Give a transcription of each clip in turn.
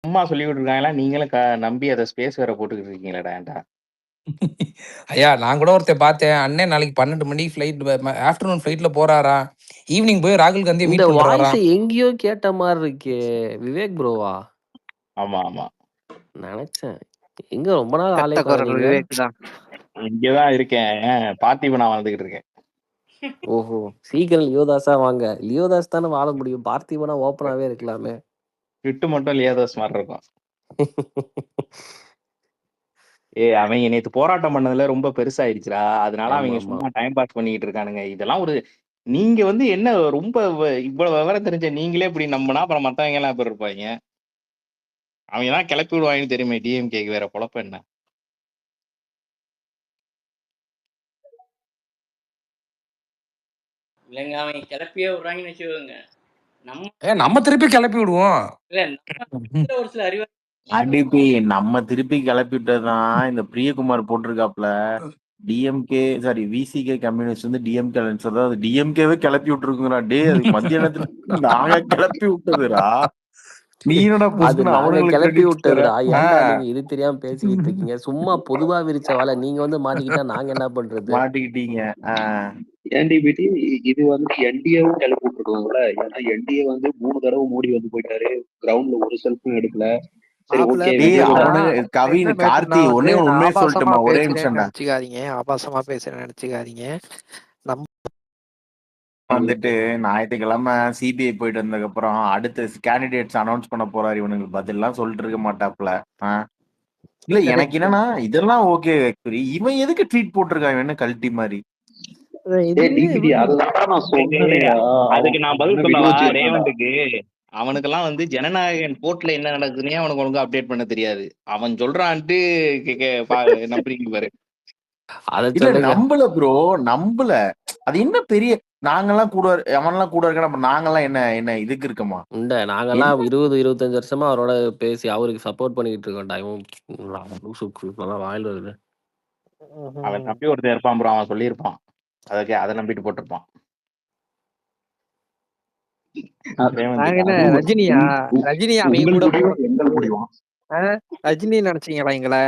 சும்மா சொல்லிக்கிட்டு இருக்காங்களா, நீங்களும் நம்பி அத ஸ்பேஸ் வேற போட்டுக்கிட்டு இருக்கீங்களேடா ஏன்டா? ஐயா நான் கூட ஒருத்தன் பார்த்தேன். அண்ணன் நாளைக்கு 12 மணிக்கு ஃப்ளைட் ஆஃப்டர்நூன் ஃப்ளைட்ல போறாராம். ஈவினிங் போய் ராகுல் காந்திய இந்த மீட் பண்ணிட்டு வாய்ஸ் வராராம். எங்கேயோ கேட்ட மாதிரி இருக்கே. விவேக் ப்ரோவா? ஆமா, ஆமா. நினைச்சேன். எங்க ரொம்ப நாள் ஆளே பெத்த காணோம் குரல் நீங்க? விவேக் தான். இங்கதான் இருக்கேன். பார்த்திபனா வந்துகிட்டு இருக்கேன். ஓஹோ! சீக்கிரம் லியோதாஸா வாங்க. லியோதாஸ் தானே வாழ முடியும். பார்த்திபனா ஓப்பனாவே இருக்கலாமே. கிட்டு மட்டும் லியோதாஸ் மாதிரி இருக்கும். அவங்க நேத்து போராட்டம் பண்ணதுல ரொம்ப பெருசாயிருச்சுடா. அதனால அவங்க ஆமாமா. சும்மா டைம் பாஸ் பண்ணிக்கிட்டு இருக்கானுங்க. இதெல்லாம் ஒரு நீங்க வந்து என்ன ரொம்ப இவ்வளவு விவரம் தெரிஞ்ச நீங்களே இப்படி நம்பினா அப்புறம் மத்தவங்க எல்லாம் எப்படி இருப்பாங்க? அவங்க தான் கிளப்பி விடுவாங்கன்னு தெரியுமே டிஎம்கேக்கு வேற பொழப்பு என்ன? இல்லைங்க அவங்க கிளப்பியே விடுறாங்கன்னு வச்சுக்கோங்க. நம்ம திருப்பி கிளப்பி விடுவோம். இல்ல நம்ம ஒரு சில அறிவு அடிப்பி நம்ம திருப்பி கிளப்பி விட்டதுதான் இந்த பிரியகுமார் போட்டிருக்காப்ல. டிஎம்கே சாரி விசிகே கம்யூனிஸ்ட் வந்து டிஎம்கே சொல்றது அது டிஎம்கேவே கிளப்பி விட்டுருக்குங்கடா. டே அது மத்தியானத்துல நாங்க கிளப்பி விட்டதுடா. நீ என்னடா அது பொசுக்குன்னு நாங்க அவனுங்களுக்கு கிளப்பி கிரெடிட் தர? விட்டதுடா. ஏன்டா நீங்க இது தெரியாம பேசிக்கிட்டு இருக்கீங்க? சும்மா பொதுவா விரிச்ச வேலை. நீங்க வந்து மாட்டிக்கிட்டா நாங்க என்ன பண்றது? மாட்டிக்கிட்டீங்க. ஏன்டிபிடி இது வந்து என்டிஏவும் கிளப்பி விட்டுருக்கோம்ல. ஏன்னா என்டிஏ வந்து 3 தடவை மோடி வந்து போயிட்டாரு. கிரவுண்ட்ல ஒரு செல்ஃபும் எடுக்கல. சரி மாப்பிள்ள ஓகே. டேய் என்னன்னா அவனு என்ன கவின் மேட்டர்னா கார்த்தி வந்து ஒன்னே ஒண்ணு நான் உண்மையை ஆபாசமா சொல்லட்டுமா? ஒரே பேசுறேன்னு நிமிஷம்டா. நினைச்சுக்காதீங்க. ஆபாசமா பேசுறேன்னு நினைச்சுக்காதீங்க. நம்ம வந்துட்டு ஞாயிற்றுக்கிழமை சிபிஐ போயிட்டு வந்ததுக்கு அப்புறம் அடுத்த கேண்டிடேட்ஸ் அனௌன்ஸ் பண்ண போறாரு. இவனுக்கு பதிலாம் சொல்லிட்டு இருக்க மாட்டாப்ல. இல்ல எனக்கு கரெக்ட். என்னன்னா இதெல்லாம் ஓகே. இவன் எதுக்கு ட்வீட் போட்டிருக்கான்? இவன் என்ன கல்ட்டி மாதிரி? டிபிடி அதுதான் நான் சொன்னேன்டா. அதுக்கு நான் பதில் வீடியோ சொல்லவா வச்சிருக்கேன்டா. ரேவண்டுக்கு? அவனுக்கெல்லாம் வந்து ஜனநாயகன் கோர்ட்ல என்ன நடக்குதுன்னே அவனுக்கு ஒழுங்கா அப்டேட் பண்ண தெரியாது. அவன் சொல்றான்ட்டு நம்புறீங்க பாரு. அதை இல்ல சொல்லுங்க. நம்பல ப்ரோ, நம்பல. அது என்ன பெரிய நாங்கெல்லாம் கூட அவன்லாம் கூட இருக்க நாங்கெல்லாம் என்ன என்ன இதுக்கு இருக்கமா? நாங்கெல்லாம் 20-25 வருஷமா அவரோட பேசி அவருக்கு சப்போர்ட் பண்ணிக்கிட்டு இருக்கோம்டா. இவன் வாயில் வருது. அவன் நம்பி ஒருத்தன் இருப்பான் ப்ரோ, அவன் சொல்லியிருப்பான். அதுக்கு அதை நம்பிட்டு போட்டிருப்பான். நாங்க என்ன ரஜினியா? ரஜினி அவங்க கூட எங்கள் முடியும். ரஜினி நினைச்சீங்களா எங்களை?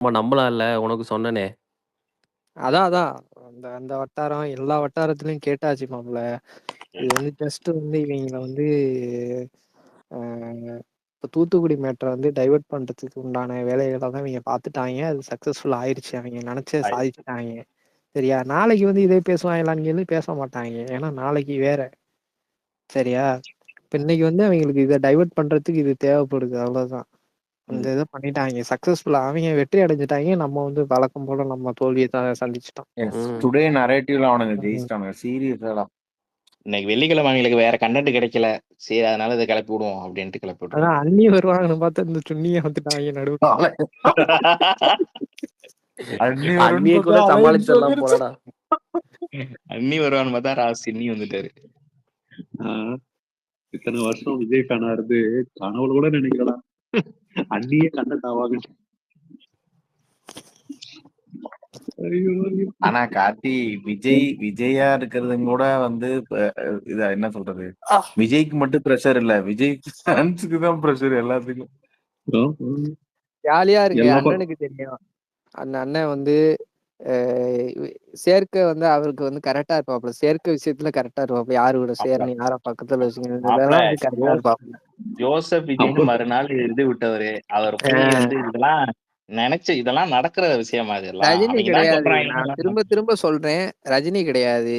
நம்பலாம் இல்ல உனக்கு சொன்னனே. அதான் அந்த அந்த வட்டாரம் எல்லா வட்டாரத்திலயும் கேட்டாச்சு மாப்பிள்ள. இது வந்து ஜஸ்ட் வந்து இவங்களை வந்து இப்போ தூத்துக்குடி மேட்டரை வந்து டைவர்ட் பண்றதுக்கு உண்டான வேலைகளை தான் இவங்க பார்த்துட்டாங்க. அது சக்சஸ்ஃபுல் ஆயிடுச்சு. அவங்க நினைச்ச சாதிச்சுட்டாங்க. சரியா? நாளைக்கு வந்து இதே பேசுவாங்களான்னு பேச மாட்டாங்க. ஏன்னா நாளைக்கு வேற. சரியா? இப்ப இன்னைக்கு வந்து அவங்களுக்கு இதை டைவர்ட் பண்றதுக்கு இது தேவைப்படுது. அவ்வளவுதான். அந்த இதை பண்ணிட்டாங்க. சக்சஸ்ஃபுல்லா அவங்க வெற்றி அடைஞ்சிட்டாங்க. நம்ம வந்து வழக்கம் போல நம்ம தோல்வியை தான் சந்திச்சிட்டோம். டுடே நரேட்டிவ்ல அவனுங்க ஜெயிச்சிட்டானுங்க. சீரியஸாடா. இன்னைக்கு வெள்ளிக்கிழமை அவங்களுக்கு வேற கண்டென்ட் கிடைக்கல. சரி அதனால இதை கிளப்பி விடுவோம் அப்படின்ட்டு கிளப்பி விட்டுருவோம். அதான் அண்ணி வருவாங்கன்னு பார்த்தா இந்த சுண்ணியை வந்துட்டாங்க நடுவுல. அண்ணியை கூட சமாளிச்சிடலாம் போலடா. அண்ணி வருவான்னு பார்த்தா ராசி வந்துட்டாரு. இத்தனை வருஷம் விஜய் ஃபேனா இருந்து கனவுல கூட நினைக்கலாம் அண்ணியே கண்டக்ட் ஆவாங்க. ஆனா கார்த்தி விஜயா இருக்கிறது கூட வந்து இத என்ன சொல்றது, விஜய்க்கு மட்டும் பிரஷர் இல்ல, விஜய் ஃபேன்ஸுக்கு தான் பிரஷர் எல்லாத்துக்கும். ஜாலியா இருக்கு. அண்ணனுக்கு தெரியும். அந்த அண்ணன் வந்து சேர்க்கை வந்து அவருக்கு வந்து கரெக்டா இருப்பாப்ல. சேர்க்கை விஷயத்துல கரெக்டா இருப்பாப்ல. யாரு கூட சேரணும், யார பக்கத்துல வச்சுக்கணும், கரெக்டா இருப்பாப்ல. ஜோசப் விஜய்னு மறுநாள் இது விட்டவரு. அவர் போய் வந்து இதெல்லாம் நினைச்சு இதெல்லாம் நடக்கிற விஷயமா? இதெல்லாம் ரஜினி கிடையாது. நான் சொல்றாங்க. திரும்ப சொல்றேன், ரஜினி கிடையாது.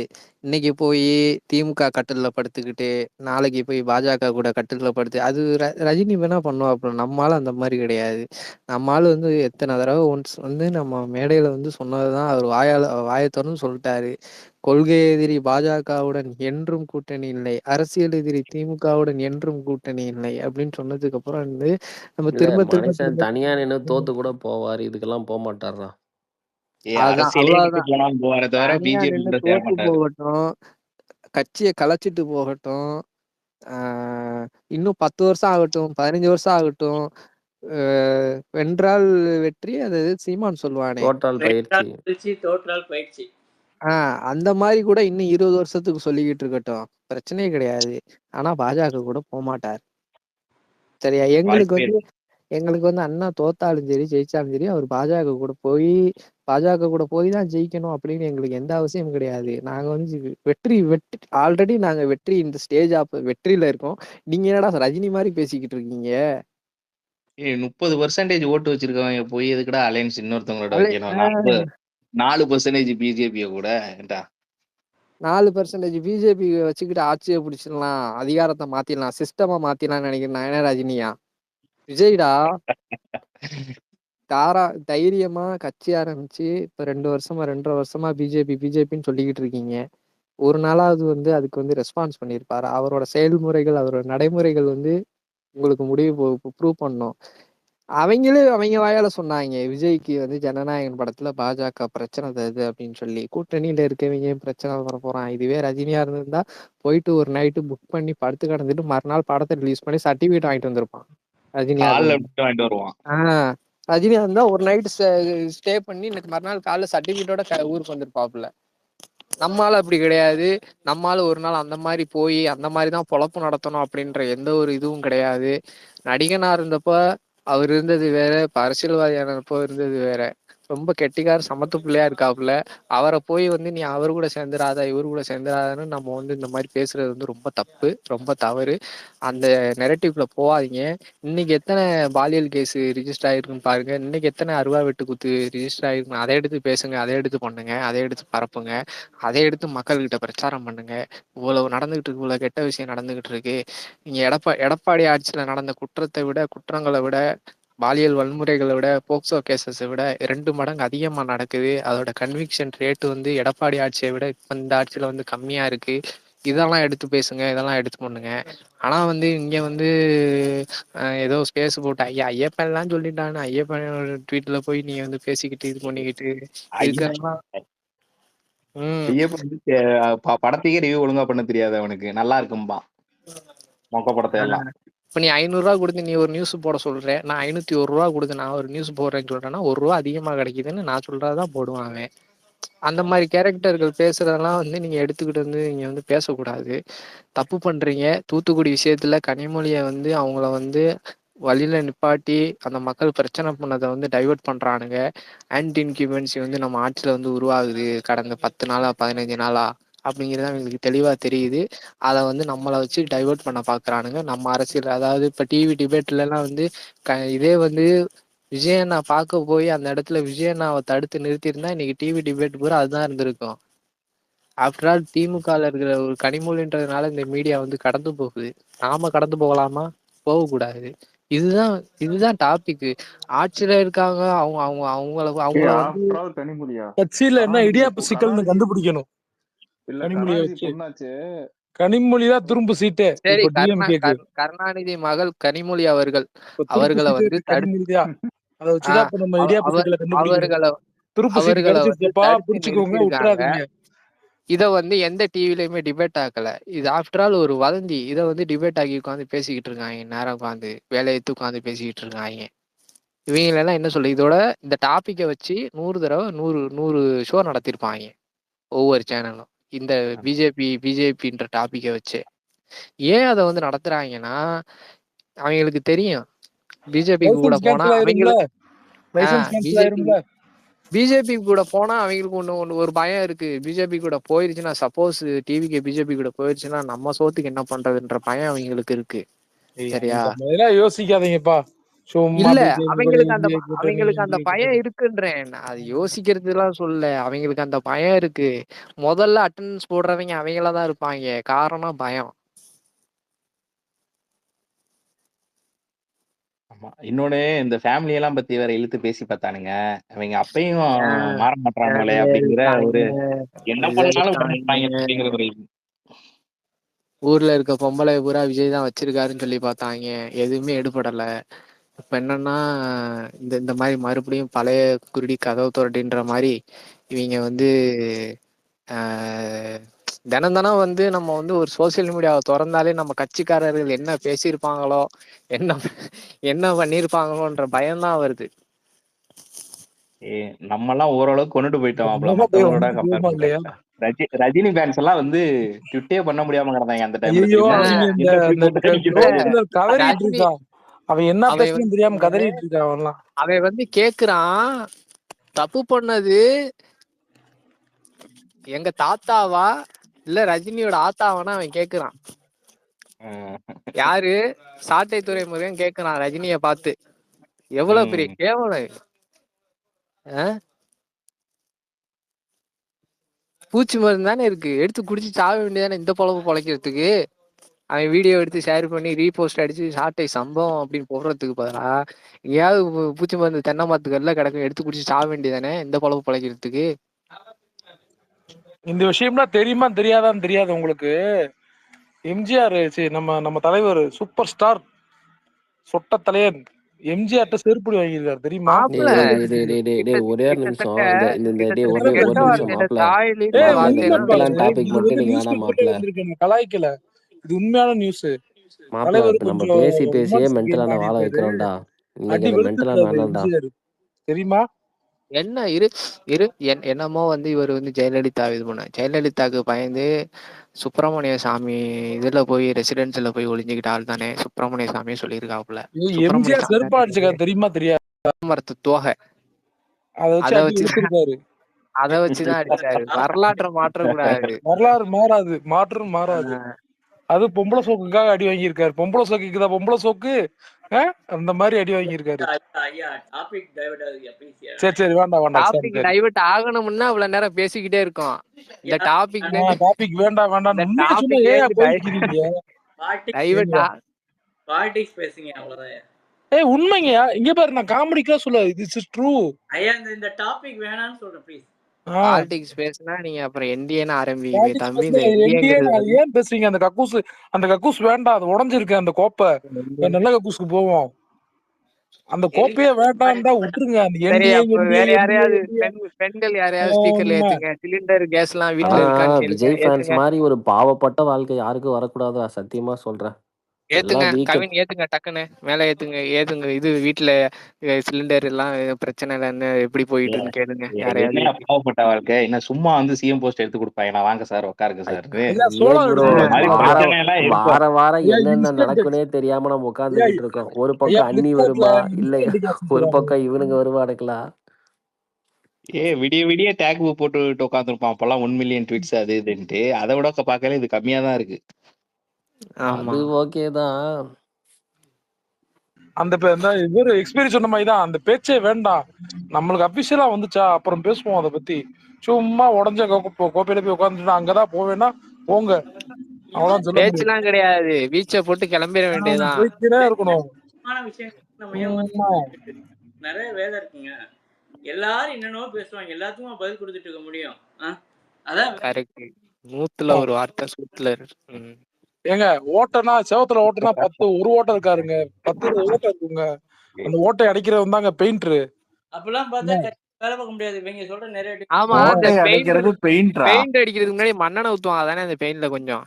இன்னைக்கு போய் திமுக கட்டில படுத்துக்கிட்டு நாளைக்கு போய் பாஜக கூட கட்டில படுத்து அது ரஜினி வேணா பண்ணுவாப்புல. நம்மளால அந்த மாதிரி கிடையாது. நம்மளால வந்து எத்தனை தடவை ஒன்ஸ் வந்து நம்ம மேடையில வந்து சொன்னதுதான் அவர் வாயை திறந்து சொல்லிட்டாரு. கொள்கை எதிரி பாஜகவுடன் என்றும் கூட்டணி இல்லை, அரசியல் எதிரி திமுகவுடன் என்றும் கூட்டணி இல்லை அப்படின்னு சொன்னதுக்கு அப்புறம் வந்து நம்ம திரும்ப தனியா நின்று தோத்து கூட போவாரு. இதுக்கெல்லாம் போக மாட்டாரா? தோத்து போகட்டும், கட்சியை கலைச்சிட்டு போகட்டும், இன்னும் 10 வருஷம் ஆகட்டும், 15 வருஷம் ஆகட்டும், வென்றால் வெற்றி. அது சீமான் சொல்லுவானே, தோற்றால் பயிற்சி. தோற்றால் பயிற்சி. அந்த மாதிரி கூட இன்னும் 20 வருஷத்துக்கு சொல்லிக்கிட்டு இருக்கட்டும். பிரச்சனையே கிடையாது. ஆனா பாஜக கூட போமாட்டார். சரியா? வாய்ப்பே இல்ல. எங்களுக்கு வந்து அண்ணா தோத்தாலும் சரி, ஜெயிச்சாலும் சரி, அவர் பாஜக கூட போய் தான் ஜெயிக்கணும் அப்படின்னு எங்களுக்கு எந்த அவசியமும் கிடையாது. நாங்க வந்து வெற்றி வெற்றி ஆல்ரெடி நாங்க வெற்றி இந்த ஸ்டேஜ் ஆஃப் வெற்றியில இருக்கோம். நீங்க என்னடா ரஜினி மாதிரி பேசிக்கிட்டு இருக்கீங்க? 30% ஓட்டு வச்சிருக்கவங்க போய் எதுக்குடா அலையன்ஸ் இன்னொருத்தவங்களோட அலை வைக்கணும்? ஆ 4% பிஜேபிய கூட ஏன்டா? 4% பிஜேபி வச்சுக்கிட்டு ஆட்சியை பிடிச்சிடலாம், அதிகாரத்தை மாத்திடலாம், சிஸ்டமா மாத்திடலாம்னு நினைக்கிறேன். நான் என்ன ரஜினியா? விஜய்டா. தைரியமா கட்சி ஆரம்பிச்சு இப்ப 2 வருஷமா 2.5 வருஷமா பிஜேபின்னு சொல்லிக்கிட்டு இருக்கீங்க. ஒரு நாளாவது வந்து அதுக்கு வந்து ரெஸ்பான்ஸ் பண்ணியிருப்பாரு. அவரோட செயல்முறைகள், அவரோட நடைமுறைகள் வந்து உங்களுக்கு ப்ரூவ் பண்ணும். அவங்களே அவங்க வாயால சொன்னாங்க, விஜய்க்கு வந்து ஜனநாயகன் படத்துல பாஜக பிரச்சனை தருது அப்படின்னு சொல்லி. கூட்டணியில இருக்கவங்க பிரச்சனை வர போறான். இதுவே ரஜினியா இருந்திருந்தா போயிட்டு ஒரு நைட்டு புக் பண்ணி படுத்து கிடந்துட்டு மறுநாள் படத்தை ரிலீஸ் பண்ணி சர்டிபிகேட் வாங்கிட்டு வந்திருப்பான். ரஜினியா கால்ல இருந்தா விட்டு வாங்கிட்டு வருவான். ரஜினியா இருந்தா ஒரு நைட் ஸ்டே பண்ணி மறுநாள் காலைல சர்டிபிகேட்டோட ஊருக்கு வந்திருப்பாப்புல. நம்மால அப்படி கிடையாது. நம்மால ஒரு நாள் அந்த மாதிரி போய் அந்த மாதிரி தான் பொழப்பு நடத்தணும் அப்படின்ற எந்த ஒரு இதுவும் கிடையாது. நடிகனா இருந்தப்ப அவர் இருந்தது வேற, இப்ப அரசியல்வாதியானப்போ இருந்தது வேற. ரொம்ப கெட்டிக்கார சமத்து பிள்ளையா இருக்காப்புல. அவரை போய் வந்து நீ அவர் கூட சேர்ந்துடாத, இவர் கூட சேர்ந்துடாதன்னு நம்ம வந்து இந்த மாதிரி பேசுறது வந்து ரொம்ப தப்பு, ரொம்ப தவறு. அந்த நெரட்டிவ்ல போகாதீங்க. இன்னைக்கு எத்தனை பாலியல் கேஸ் ரிஜிஸ்டர் ஆயிருக்குன்னு பாருங்க. இன்னைக்கு எத்தனை அருவா வெட்டு குத்து ரிஜிஸ்டர் ஆயிருக்கு. அதை எடுத்து பேசுங்க, அதை எடுத்து பண்ணுங்க, அதை எடுத்து பரப்புங்க, அதை எடுத்து மக்கள்கிட்ட பிரச்சாரம் பண்ணுங்க. இவ்வளவு நடந்துகிட்டு இருக்கு, இவ்வளவு கெட்ட விஷயம் நடந்துகிட்டு இருக்கு. நீங்க எடப்பாடி ஆட்சியில நடந்த குற்றங்களை விட, பாலியல் வன்முறைகளை விட, போக்சோ கேசஸை விட 2 மடங்கு அதிகமா நடக்குது. அதோட கன்விக்ஷன் ரேட்டு வந்து எடப்பாடி ஆட்சியை விட இப்ப இந்த ஆட்சியில வந்து கம்மியா இருக்கு. இதெல்லாம் எடுத்து பேசுங்க, இதெல்லாம் எடுத்து பண்ணுங்க. ஆனா வந்து இங்க வந்து ஏதோ ஸ்பேஸ் போட்டு ஐயப்பன் எல்லாம் சொல்லிட்டான்னு ஐயப்பன் ட்வீட்ல போய் நீ வந்து பேசிக்கிட்டு இது பண்ணிக்கிட்டு ஐயா இதுக்கெல்லாம் ம் ஐயப்பன் வந்து படத்தையே ரிவ்யூ ஒழுங்கா பண்ண தெரியாது அவனுக்கு. நல்லா இருக்கும்பா மொக்க படத்தை எல்லாம். இப்ப நீ 500 ரூபா கொடுத்து நீ ஒரு நியூஸ் போட சொல்ற, நான் 501 ரூபா கொடுத்து நான் ஒரு நியூஸ் போடுறேன்னு சொல்றேன்னா 1 ரூபா அதிகமா கிடைக்குதுன்னு நான் சொல்றதான் போடுவான் அவன். அந்த மாதிரி கேரக்டர்கள் பேசுறதெல்லாம் வந்து நீங்க எடுத்துக்கிட்டு வந்து நீங்க வந்து பேசக்கூடாது. தப்பு பண்றீங்க. தூத்துக்குடி விஷயத்துல கனிமொழியை வந்து அவங்கள வந்து வழியில நிப்பாட்டி அந்த மக்கள் பிரச்சனை பண்ணதை வந்து டைவர்ட் பண்றானுங்க. ஆன்டி இன்கியூபன்சி வந்து நம்ம ஆட்சியில வந்து உருவாகுது கடந்த 10 நாளா 15 நாளா அப்படிங்கிறது அவங்களுக்கு தெளிவா தெரியுது. அதை வந்து நம்மளை வச்சு டைவர்ட் பண்ண பாக்குறானுங்க. நம்ம அரசியல், அதாவது இப்ப டிவி டிபேட்ல எல்லாம் வந்து இதே வந்து விஜயண்ணா பார்க்க போய் அந்த இடத்துல விஜயண்ணாவை தடுத்து நிறுத்தியிருந்தா இன்னைக்கு டிவி டிபேட் பூரா அதுதான் இருந்திருக்கும். ஆஃப்டர் ஆல் திமுகல இருக்கிற ஒரு கனிமொழின்றதுனால இந்த மீடியா வந்து கடந்து போகுது. நாம கடந்து போகலாமா? போகக்கூடாது. இதுதான் இதுதான் டாபிக். ஆட்சியில இருக்காங்க, அவங்க அவங்க அவங்கள வந்து ஆஃப்டர் ஆல் கனிமொழியா? கட்சியில என்ன கருணாநிதி இடியாப்பு சிக்கல்னு கருணாநிதி கண்டுபிடிக்கணும். இல்ல கனிமொழியை கருணாநிதி வச்சு பொண்ணாச்சு. கனிமொழி தான் துரும்பு சீட்டு சரி, இப்ப டிஎம்கேக்கு. கருணாநிதி மகள் கனிமொழி அவர்கள் இப்ப துருப்பு அவர்களை வந்து சீட்டு கனிமொழி தான். அதை வச்சுதான் இப்ப நம்ம அவ- இடியாப்பு அவ- சிக்கலை கண்டுபிடிக்கணும். அவர்களை துருப்பு சீட்டு அவர்களை வந்து கிடைச்சிருச்சப்பா, தடுத்து பிடிச்சுக்கோங்க, நிறுத்தியிருக்காங்க. விட்டுறாதீங்க. இத வந்து எந்த டிவிலயுமே டிபேட் ஆக்கல. இது ஆஃப்டர் ஆல் ஒரு வதந்தி. இதை வந்து டிபேட் ஆக்கி உட்காந்து பேசிக்கிட்டு இருக்காங்க. நேரம் உட்காந்து வேலையை எடுத்து உட்காந்து பேசிக்கிட்டு இருக்காங்க. இவங்களெல்லாம் என்ன சொல்ல, இதோட இந்த டாபிக்கை வச்சு 100 தடவை 100 ஷோ நடத்திருப்பாங்க ஒவ்வொரு சேனலும். இந்த பிஜேபின்ற டாபிக்கை வச்சு ஏன் அதை வந்து நடத்துறாங்கன்னா, அவங்களுக்கு தெரியும் பிஜேபிக்கு கூட லைசன்ஸ் போனா கேன்சல் ஆயிரும்ல. அவங்களுக்கு லைசன்ஸ் கேன்சல் பிஜேபி ஆயிரும்ல. பிஜேபி கூட போனா அவங்களுக்கு ஒண்ணு ஒரு பயம் இருக்கு. பிஜேபி கூட போயிருச்சுன்னா, சப்போஸ் டிவிக்கு பிஜேபி கூட போயிருச்சுன்னா நம்ம சோத்துக்கு என்ன பண்றதுன்ற பயம் அவங்களுக்கு இருக்கு. சரியா? இந்த மாதிரிலாம் யோசிக்காதீங்கப்பா. சும்மா இல்ல, பிஜேபி கூட என்டிஏ கூட்டணி அவங்களுக்கு அந்த என்டிஏ பயம் கூட்டணி. இருக்குன்றேன். நான் அது யோசிக்கிறதுலாம் சொல்லல. அவங்களுக்கு அந்த பயம் இருக்கு. முதல்ல அட்டெண்டன்ஸ் போடுறவங்க அவங்களதான் இருப்பாங்க. காரணம் பயம். ஆமா. இன்னொன்னு இந்த ஃபேமிலி எல்லாம் பத்தி வேற இழுத்து பேசி பார்த்தானுங்க. அவங்க அப்பயும் மாற மாட்றானுங்களே ஃபேமிலியா அப்படிங்கிற எடுத்தாங்க, ஒரு என்ன இதை பண்ணாலும் விட மாட்டாங்க எடுத்தாங்க. அப்படிங்கிற ஒரு ஊர்ல இருக்க பொம்பளை பூரா விஜய் தான் வச்சிருக்காருன்னு சொல்லி பார்த்தாங்க. எதுவுமே எடுபடல. இப்ப என்னன்னா, இந்த இந்த மாதிரி மறுபடியும் பழைய குருடி கதவு துரட்டின்ற மாதிரி இவங்க வந்து ஆஹ், தினம் தினம் வந்து நம்ம வந்து ஒரு சோசியல் மீடியாவை திறந்தாலே நம்ம கட்சிக்காரர்கள் என்ன பேசியிருப்பாங்களோ, என்ன என்ன பண்ணியிருப்பாங்களோன்ற பயம்தான் வருது. நம்மலாம் ஓரளவுக்கு கொண்டுட்டு போயிட்டோம் அப்பல நம்ம போய் மத்தவங்களோட வந்துட்டு கம்பேர் போமா இல்லையா? பண்றப்ப. ரஜினி ஃபேன்ஸ் எல்லாம் வந்து ட்விட்டே பண்ண முடியாம கிடந்தாங்க அந்த டைம்ல ஐயோ தெரியுமா? அவங்க இந்த என்ன ட்வீட் இந்த போட்டு இல்ல ரோட்ல கதறிட்டு ரஜினி இருக்கான். அவன் என்ன அவன் பேசணும்னு வந்து தெரியாம கதறிட்டு இருக்கான் அவன்லாம். அவன் வந்து கேக்குறான், தப்பு பண்ணது எங்க தாத்தாவா இல்ல ரஜினியோட ஆத்தாவானா அவன் கேக்குறான். யாரு? சாட்டை துரைமுருகன் கேக்குறான் ரஜினிய பார்த்து. எவ்வளவு பெரிய கேவலம் இது. பூச்சி மருந்து தானே இருக்கு, எடுத்து குடிச்சு சாக வேண்டியதானே இந்த பொழப்பு பொழைக்கிறதுக்கு. அவன் வீடியோ எடுத்து ஷேர் பண்ணி ரீபோஸ்ட் அடிச்சு சாட்டை சம்பவம் அப்படின்னு போடுறதுக்கு பதிலா எங்கேயாவது பூச்சி மருந்து தென்னை மரத்துக்கல்ல கிடக்கும், எடுத்து குடிச்சு சாக வேண்டியதானே இந்த பொழப்பு பொழைக்கிறதுக்கு. இந்த விஷயம்லாம் தெரியுமா தெரியாதான்னு தெரியாது உங்களுக்கு. எம்ஜிஆர் நம்ம தலைவர் சூப்பர் ஸ்டார் சொட்ட தலையன் எம்ஜிஆர்ட்ட செருப்படி வாங்கியிருக்காரு தெரியுமா? மாப்பிள ஒரே ஒரு நிமிஷம் ஒரு கெட்ட நிமிஷம் வார்த்தையில மாப்பிள தாயிலின்ற ஏய் வார்த்தையெல்லாம் உண்மைப்பா மென்டலான டாபிக் இது மட்டும் நீங்க நியூஸ் வேணாம் பேப்பர்ல மாப்பிள. வந்திருக்கு, நான் கலாய்க்கல. இது உண்மையான நியூஸ். மாப்பிள தலைவர் இப்ப நம்ம கொஞ்சம் பேசியே உமன்ஸ் கேம் மென்டலான வாழ ஆடிட்டாரு, வைக்கிறோம்டா. இன்னைக்கு அடி அந்த மென்டலான வெளுத்துட்டாரு வேணாம்டா. எம்ஜிஆர் தெரியுமா? என்ன என்னமோ வந்து இவர் வந்து ஜெயலலிதா இது பண்ண ஜெயலலிதாவுக்கு பயந்து சுப்பிரமணிய சாமி இதுல போய் ரெசிடென்சில போய் ஒளிஞ்சுக்கிட்ட ஆள் தானே சுப்பிரமணிய சாமியை சொல்லியிருக்காப்புல. சுப்பிரமணிய எம்ஜிஆர் சாமி செருப்பா அடிச்சுக்காரு தெரியுமா தெரியாது? மரத்து தோகை அதை வச்சு அதை அடி வச்சு வெளுத்திருக்காரு. அதை வச்சுதான் அடிச்சாரு. வரலாற்றை மாற்றக்கூடாது. வரலாறு மாறாது, மாற்றம் மாறாது. அது பொம்பளை சோக்குக்காக அடி வாங்கியிருக்காரு. பொம்பளை சோக்குக்குதா பொம்பளை சோக்கு அந்த மாதிரி அடி வாங்கியிருக்காரு. சரி வேண்டாம் வேண்டாம். டாபிக் டைவர்ட் ஆகணும்னா இவ்வளவு நேரம் பேசிக்கிட்டே இருக்கோம். இந்த டாபிக் டாபிக் வேண்டாம் வேண்டாம். உண்மையை சொன்னா ஏன் போய்க்கிறீங்க? பாலிடிக்ஸ் பேசுங்க அவ்வளவுதான். ஏய் உண்மைங்கயா, இங்க பாரு நான் காமெடிக்கா சொல்ல, திஸ் இஸ் ட்ரூ. ஐயா இந்த டாபிக் வேணாம்னு சொல்றேன் ப்ளீஸ். பாலிடிக்ஸ் பேசினா நீங்க அப்புறம் என்டிஏன்னு ஆரம்பிங்க தம்பி. இந்த ஏன் பேசுறீங்க? அந்த கக்கூஸ் வேண்டாம், அது உடஞ்சிருக்கு அந்த கோப்பை. நல்ல கக்கூஸ்க்கு போவோம். அந்த கோப்பையே வேண்டாம்டா விட்டுருங்க. அந்த வேற யாரையாவது பெண்கள் யாரையாவது ஸ்பீக்கர்ல ஏத்துங்க. சிலிண்டர் கேஸ் எல்லாம் வீட்டுல இருக்கான்னு விஜய் ஃபேன்ஸ் மாதிரி ஒரு பாவப்பட்ட வாழ்க்கை யாருக்கும் வரக்கூடாதா? சத்தியமா சொல்றேன். ஏத்துங்க கவின், ஏத்துங்க டக்குன்னு மேல ஏத்துங்க. இது வீட்டுல சிலிண்டர் எல்லாம் பிரச்சனை இல்லைன்னு எப்படி போயிட்டு இருக்கு கேளுங்க. யாரையாவது பாவப்பட்ட வாழ்க்கை என்ன சும்மா வந்து சிஎம் போஸ்ட் எடுத்து கொடுப்பாங்க. வாங்க சார் உட்காருங்க சார். வார வாரம் என்னென்ன நடக்குனே தெரியாம நம்ம உட்கார்ந்துட்டு இருக்கோம். ஒரு பக்கம் அண்ணி வருமா இல்ல ஒரு பக்கம் இவனுங்க வருவானுங்களா? விடிய விடிய டேக் போட்டு உட்காந்துருப்பான். அப்பெல்லாம் 1 மில்லியன் ட்வீட்ஸ் அது இதுன்ட்டு. அதை விட பார்க்கல இது கம்மியா தான் இருக்கு. அது ஓகேதான். அந்த இவரு எக்ஸ்பீரியன்ஸ் சொன்ன மாதிரி தான். அந்த பேச்சே வேண்டாம். நம்மளுக்கு அபிஷியலா வந்துச்சா அப்புறம் பேசுவோம் அதை பத்தி. சும்மா உடஞ்ச கோப்பையில போய் உட்காந்துட்டு அங்கதான் போவேன்னா போங்க, அவ்வளவுதான் சொல்ல முடியும். பேச்செல்லாம் கிடையாது, வீச்சை போட்டு கிளம்பிட வேண்டியதுதான். போய்க்கிட்டே இருக்கணும். நிறைய வேலை இருக்குங்க. எல்லாரும் என்னென்னவோ பேசுவாங்க, எல்லாத்துக்கும் பதில் கொடுத்துட்டு இருக்க முடியும். அதான் கரெக்ட். 100ல ஒரு வார்த்தை சூத்துல ஏங்க ஓட்டனா செவத்துல ஓட்டனா 10 ஒரு ஓட்டம் இருக்காருங்க, 10 ஓட்டம் இருக்குங்க. அந்த ஓட்டை அடிக்கிறது தாங்க பெயிண்டர். அப்பெல்லாம் பார்த்தா வேலை பார்க்க முடியாது. இவங்க சொல்ற நிறைய ஆமா, அந்த பெயிண்ட் அடிக்கிறதுக்கு முன்னாடி மண்ணெண்ணெய் ஊத்துவாங்க அதானே அந்த பெயிண்ட்ல கொஞ்சம்.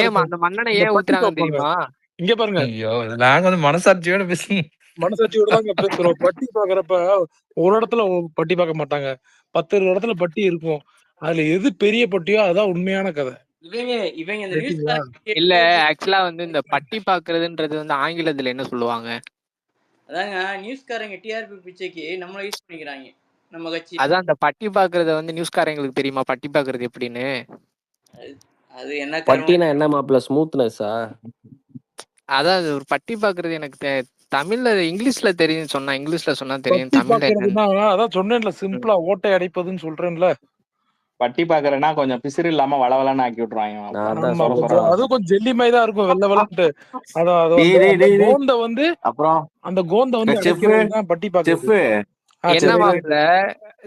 ஏன் அந்த மண்ணெண்ணெய் ஏன் ஊத்துறாங்க தெரியுமா? இங்க பாருங்க, நாங்க வந்து மனசாட்சியோட பேசுறோம். மனசாட்சியோட தாங்க பேசுறோம். பட்டி பாக்குறப்ப ஒரு இடத்துல பட்டி பார்க்க மாட்டாங்க, 10 இடத்துல பட்டி இருக்கும். அதுல எது பெரிய பட்டியோ அதான் உண்மையான கதை. இல்ல ஆக்சுவலா வந்து இந்த பட்டி பாக்குறதுன்றது வந்து ஆங்கிலத்துல என்ன சொல்லுவாங்க? அதாங்க நியூஸ்காரங்க டிஆர்பி பிச்சைக்கு நம்மள யூஸ் பண்ணிக்கிறாங்க நம்ம கட்சி. அதான் அந்த பட்டி பாக்குறத வந்து நியூஸ்காரங்களுக்கு தெரியுமா பட்டி பாக்குறது எப்படின்னு? அது என்ன பட்டினா என்ன மாப்ள? ஸ்மூத்னஸா? அதான் ஒரு பட்டி பாக்குறது எனக்கு தமிழ்ல இங்கிலீஷ்ல தெரியும் சொன்னா, இங்கிலீஷ்ல சொன்னா தெரியும். தமிழ்ல அதான் சொன்னேன்ல, சிம்பிளா ஓட்டை அடைப்பதுன்னு சொல்றேன்ல. பட்டி பாக்குறேன்னா கொஞ்சம் பிசிறு இல்லாம வளவலன்னு ஆக்கி விட்டுருவாங்க. அது கொஞ்சம் ஜெல்லி மாதிரி தான் இருக்கும், வெள்ள வெள்ளட்டு. கோந்த வந்து அப்புறம் அந்த கோந்த வந்து பட்டி பாக்குறது. என்ன மாப்ள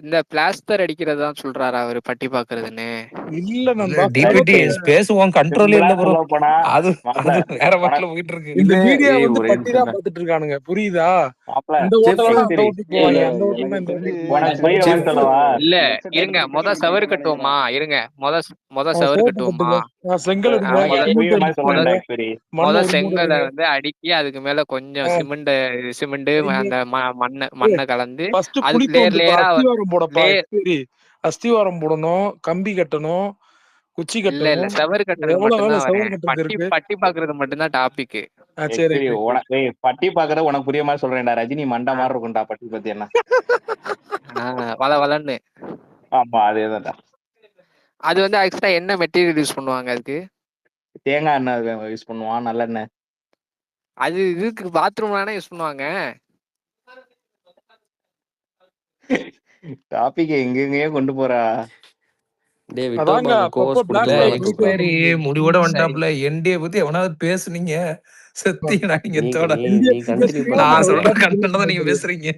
இந்த பிளாஸ்டர் அடிக்கிறதா சொல்றாரா அவரு பட்டி பாக்குறதுன்னு? இல்ல நண்பா, டிபிடி பேசுவோம் கண்ட்ரோல் இல்ல ப்ரோ. அது வேற வாட்ல போயிட்டு இருக்கு. இந்த மீடியா வந்து பட்டி தான் பார்த்துட்டு இருக்கானுங்க, புரியுதா? அந்த ஓட்டலாம் அந்த ஓட்டுக்கு போவாங்க, அந்த ஓட்டலாம் இந்த ஓட்டுக்கு. இல்ல இருங்க, மொத சவறு கட்டுவோமா? இருங்க மொத சவறு கட்டுவோமா? செங்கல் எடுங்க, அவங்க முதல்ல சிமெண்ட் புரியுற மாதிரி எடுத்துட்டு சொல்றேன்டா வாங்க, எக்ஸ்பீரி. மண்ணை முத ஒரு மூட்டை செங்கலை எடுங்க. வந்து அடுக்கி அதுக்கு மேல கொஞ்சம் ஆ, சிமெண்ட் நீங்க அந்த மண்ணை கலந்து ஃபர்ஸ்ட் அதுக்கு குழி தோண்டுப்பா, லேயரா அஸ்திவாரம் போடப்பா, லே எக்ஸ்பீரி அஸ்திவாரம் போடணும், கம்பி கட்டணும், குச்சி இல்ல கட்டணும், செவரு கட்டுறது எவ்வளவு வேலை மட்டும்தான் செவரு வரேன். கட்டுறது பட்டி இருக்கு. பட்டி பாக்குறது மட்டும்தான் டாபிக். சரி எக்ஸ்பீரி பட்டி பாக்குற உனக்கு புரிய மாதிரி சொல்றேன்டா. ரஜினி மண்டை மாதிரி இருக்கும்டா பட்டி பத்தி என்ன. வள வளன்னு. ஆமா அதேதான்டா. அது வந்து எக்ஸ்ட்ரா என்ன மெட்டீரியல் யூஸ் பண்ணுவாங்க அதுக்கு? தேங்காய் எண்ணெய் யூஸ் பண்ணுவான், நல்லெண்ணெய். அது இதுக்கு பாத்ரூம்லானே யூஸ் பண்ணுவாங்க. டாபிக் எங்கெங்கயோ கொண்டு போறா. டேய் அதாங்க விட்டோபாக்கு அப்பப்போ கோர்ஸ் பிளாக் இல்ல கொடுக்கலாம்னு ஹோல்ல போயிட்டு கூப்பிடுறேன். எக்ஸ்பைரி வரணும். முடிவோட சரி. வந்துட்டாப்ல. என்டிஏ பத்தி எவனாவது பேசுனீங்க சத்தியம் நீ இங்கத்தோட. நீ இந்தியா நீ பத்தி கண்டினியூ பேசுறீங்கன்னா பண்ண நான் நான் ஒரு ப்ரோ. சொல்ற டாபிக் கண்டென்ட் தான் நீங்க சொல்லுங்க, பேசுறீங்க.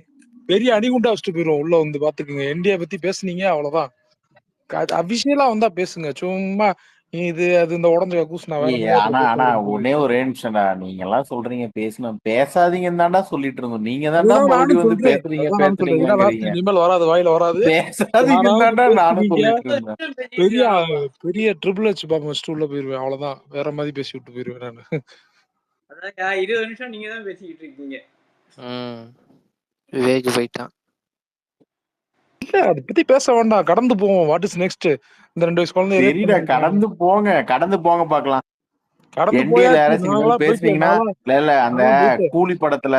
பெரிய அணிகுண்டா வச்சுட்டு போயிடும் உள்ள வந்து பாத்துக்குங்க. இந்தியா பத்தி பேசுனீங்க அவ்வளவுதான். அபிஷியலா வந்தா பேசுங்க, சும்மா இது அது இந்த உடஞ்ச கக்கூஸ் நான் வேற நேரத்துல ஆனா ஆனா பேசுறேன். ஒன்னே ஒரு நிமிஷம்டா. நீங்க எல்லாம் சொல்றீங்க பேசணும் பேசாதீங்கன்னு தான்டா சொல்லிட்டு இருந்தோம். நீங்க தான்டா அதுதான் மறுபடியும் நானும் வந்து சொல்றேன், பேசுறீங்க அதான் நானும் சொல்றேன். இதெல்லாம் பேசுறீங்களாங்கிறீங்க. வார்த்தை இனிமேல் வராது, வாயில வராது. பேசாதீங்கன்னு யாராவது தான்டா நானும் பேசுனீங்க, சொல்லிட்டு இருந்தேன். பெரிய பெரிய ட்ரிபிள் ஹெச் பாம்பு வச்சுட்டு உள்ள போயிருவேன். அவ்வளவுதான், வேற மாதிரி பேசி விட்டு போயிருவேன் நானு. அதான் 20 நிமிஷம் நீங்க தான் பேசிக்கிட்டு இருக்கீங்க. விவேக் போயிட்டான். இல்ல அதை பத்தி பேச வேண்டாம், கடந்து போவோம். What is next? இந்த 2 வயசு குழந்தைய ரேப் சரிடா, பண்ணிருக்காங்க, கடந்து போங்க பாக்கலாம். கடந்து என்டிஏல போயாச்சு. யாராச்சும் நாங்களா இனிமேல் போயிட்டு பேசுனீங்கன்னா, இல்ல அந்த நான்லாம் போயிட்டு கூலி படத்துல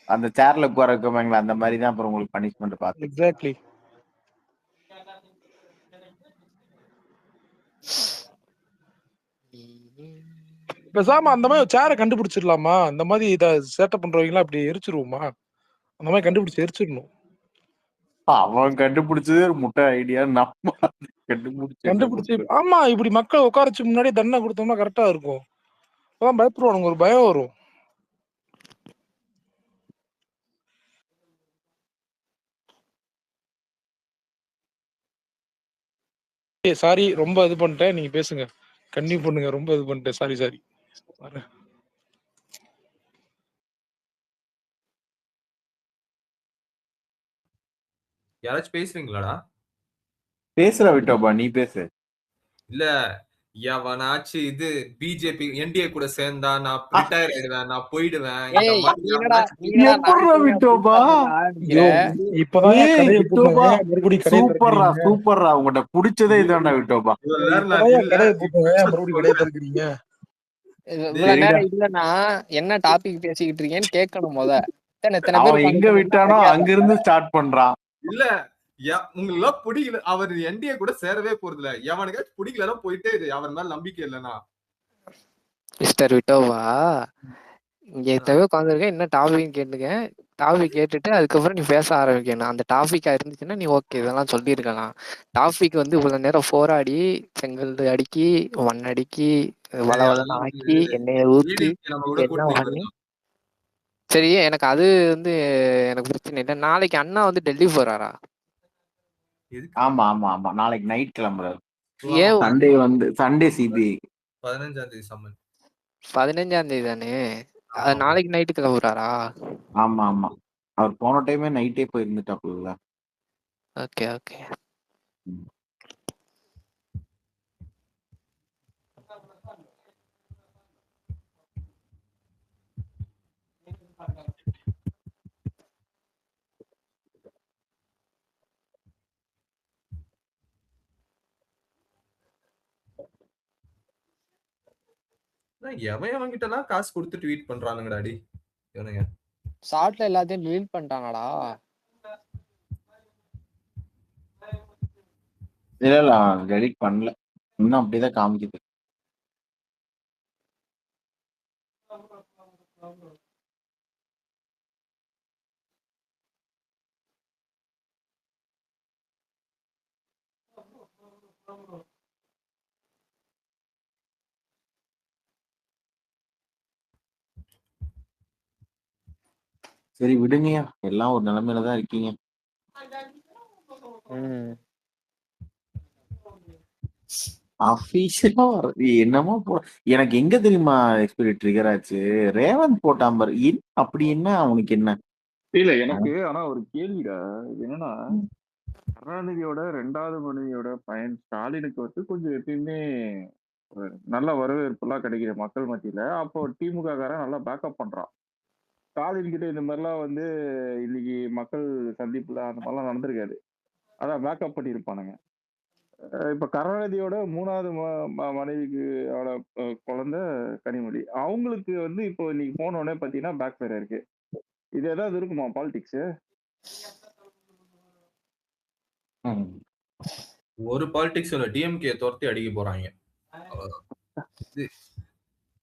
அந்த சேர்ல உட்கார வைக்கமாங்களா, அந்த மாதிரி தான் அப்புறம் உங்களுக்கு பனிஷ்மெண்ட் பார்த்து. எக்ஸாக்ட்லி. பேசாம அந்த மாதிரி சேரை கண்டுபிடிச்சிடலாமா? அந்த மாதிரி இதை சேட்டை பண்றவங்க அப்படி எரிச்சிருவோமா? அந்த மாதிரி கண்டுபிடிச்சு எரிச்சிடணும். அவன் கண்டுபிடிச்சது ஒரு முட்டை ஐடியா, நம்ம கண்டுபிடிச்சு என்ன கண்டுபிடிச்சு பண்றது? ஆமா, இப்படி மக்கள் உட்காரச்சு முன்னாடி தண்டனை கொடுத்தோம்னா கரெக்டா இருக்கும். அப்பதான் பயப்படுவானுங்க, ஒரு பயம் வரும். சாரி, ரொம்ப இது பண்ணிட்டேன், நீங்க பேசுங்க, கண்டினியூ பண்ணுங்க. ரொம்ப இது பண்ணிட்டேன், சாரி சாரி. யாராச்சும் பேசுறீங்களாடா? பேசுற விட்டோப்பா, நீ பேசு. இல்ல எவனாச்சும் இது பிஜேபி என்டிஏ கூட சேர்ந்தா நான் ரிட்டையர் ஆயிடுவேன், நான் போயிடுவேன், இந்த ஏய் மாதிரி நீங்கடா எவனாச்சும் நீங்கடா எப்பட்றா ஞாயிற்றுக்கிழமை விட்டோப்பா? ஆரம்பிக்கிற. இப்பதான் ஏய் கடையை விட்டோப்பா, போட்டாங்க, மறுபடியும் கடையை சூப்பர்ரா திறக்கிறீங்க. சூப்பர்ரா, உங்கள்கிட்ட பிடிச்சதே இதான்டா விட்டோப்பா. இவ்வளவு நேரம் நான் இப்பதான் இல்ல கடையை இப்ப போட்டாங்க, மறுபடியும் கடையை திறக்கிறீங்க. இவ்வளவு சரிடா, நேரம் இல்லன்னா என்ன டாபிக் பேசிக்கிட்டு இருக்கேன்னு கேட்கணும் முத. எத்தனை பேர் அவன் எங்க உட்காந்துருக்கோம்னா விட்டானோ மரியாதை. அங்கிருந்து ஸ்டார்ட் பண்றான். இல்ல உங்களுக்கு பிடிக்கல, அவர் என்டிஏ கூட சேரவே போறது இல்ல. எவனுக்காச்சும் பிடிக்கலன்னா போயிட்டே இரு, அவன் மேல நம்பிக்கை இல்லைன்னா. மிஸ்டர் விட்டோவா, இங்க எத்தனை உட்காந்துருக்கேன், என்ன டாபிக் கேட்டுங்க. டாபிக் கேட்டுட்டு அதுக்கப்புறம் நீ பேச ஆரம்பிக்கணும். அந்த டாபிக்கா இருந்துச்சுன்னா நீ ஓகே இதெல்லாம் சொல்லியிருக்கலாம். டாபிக் வந்து இவ்வளவு நேரம் போராடி செங்கல் அடுக்கி மண் அடுக்கி வளவளன்னு அதெல்லாம் வந்து ஆக்கி எண்ணெயை ஊத்தி டிஎம்கே நம்ம கூட என்ன கூட்டணி பண்ணி. போயிருந்தோம். சரி, எனக்கு அது வந்து எனக்கு பிரச்சனை இல்லை. நாளைக்கு அண்ணா வந்து டெல்லி போறாரா? எதுக்கு? ஆமா ஆமா ஆமா, நாளைக்கு நைட் கிளம்புறாரு. ஏன் சண்டே சிபிஐ 15ஆம் தேதி சம்மன். 15ஆம் தேதி தானே? அது நாளைக்கு நைட்டு கிளம்புறாரா? ஆமா ஆமா, அவர் போன டைமே நைட்டே போய் இருந்துட்டாப்புல. Okay okay. எவன் கிட்ட எல்லாம் காசு கொடுத்து ட்வீட் பண்றானுங்கடாடி இவனுங்க. ஷார்ட்ல எல்லாத்தையும் டெலீட் பண்ணிட்டாங்கடா. இல்ல டெலிட் பண்ணல, இன்னும் அப்படிதான் காமிக்குது. சரி விடுங்கயா, எல்லாம் ஒரு நிலைமையில தான் இருக்கீங்க. அபிஷியலா என்னமோ எனக்கு எங்க தெரியுமா எக்ஸ்பீரியன்ஸ் ட்ரிகர் ஆச்சு, ரேவந்த் போட்டாம்பர் அப்படி என்ன அவனுக்கு என்ன இல்ல எனக்கு ஆனா ஒரு கேள்விடா. என்னன்னா கருணாநிதியோட 2வது மனைவியோட பையன் ஸ்டாலினுக்கு வந்து கொஞ்சம் எப்பயுமே நல்ல வரவேற்புலாம் கிடைக்குது மக்கள் மத்தியில. அப்போ திமுக காரன் நல்லா பேக்கப் பண்றான். ஸ்டாலின் கிட்ட இந்த மாதிரிலாம் வந்து இன்னைக்கு மக்கள் சந்திப்புல அந்த மாதிரிலாம் நடந்திருக்காது. அதான் பேக்கப் பண்ணியிருப்பானுங்க. இப்ப கருணாநிதியோட 3வது மனைவிக்கு அவள குழந்தை கனிமொழி. அவங்களுக்கு வந்து இப்போ இன்னைக்கு போன உடனே பாத்தீங்கன்னா பேக் ஃபயர் இருக்கு. இது ஏதாவது இருக்குமா பாலிடிக்ஸ்? ஒரு பாலிடிக்ஸ் இல்ல, டிஎம்கே துரத்தி அடிக்க போறாங்க.